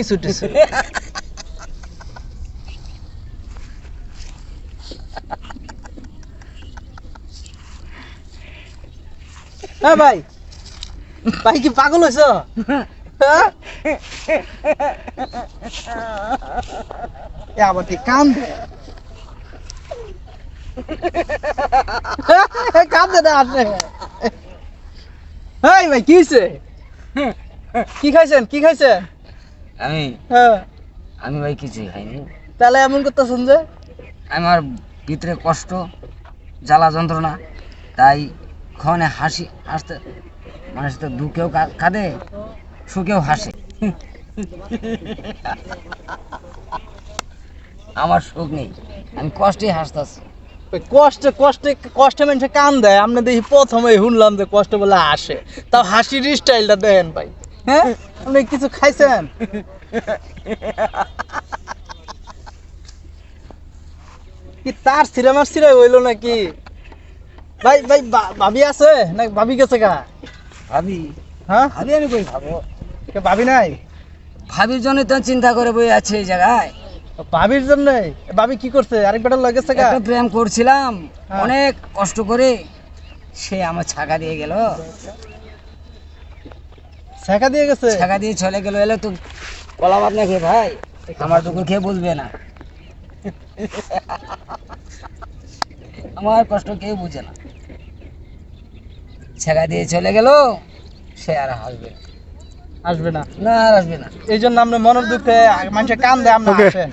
কিছু টিছু হ্যাঁ ভাই ভাই কি পাগল হয়েছ আবার কি কান্দে কান্দে না আসে এই ভাই কি হয়েছে কি খাইছেন কি খাইছেন আমি হ্যাঁ আমি ভাই কিছুই খাইনি। তাহলে এমন করতেছেন যে আমার ভিতরে কষ্ট, জ্বালা যন্ত্রণা, তাই ক্ষণে হাসতে মানুষ তো দুঃখেও কাঁদে, সুখেও হাসে। আমার সুখ নেই, আমি কষ্টে হাসতেছি। ওই কষ্টে কষ্টে কষ্টে মানুষে কান দেয় আপনি দেখি প্রথমে শুনলাম যে কষ্ট বলে হাসে তাও হাসির স্টাইলটা দেন ভাই হ্যাঁ আপনি কিছু খাইছেন কি তার সিনেমার সিরাই হইলো নাকি ভাই ভাই ভাবি আছে না ভাবি গেছে গা ভাবি হ্যাঁ ভাবি আমি কই ভাবো, ভাবি নাই ভাবির জন্য তো চিন্তা করে বই আছে এই জায়গায়। ভাবির জন্য ভাবি কি করছে আরেক বেটার লগে গেছে গা একটা প্রেম করছিলাম হ্যাঁ। অনেক কষ্ট করে, সে আমার ছাকা দিয়ে গেল, শেখা দিয়ে গেছে ছাকা দিয়ে চলে গেল। এলে তো কলা ভাত না খেয়ে ভাই, আমার দুঃখ খেয়ে বুঝবে না। আমার কষ্ট কেউ বুঝে না, ছেঁকা দিয়ে চলে গেল, সে আর হাসবে না, আসবে না না আর আসবে না। এই জন্য আপনি মনের দুঃখে মানুষের কান দেয় আপনি আসেন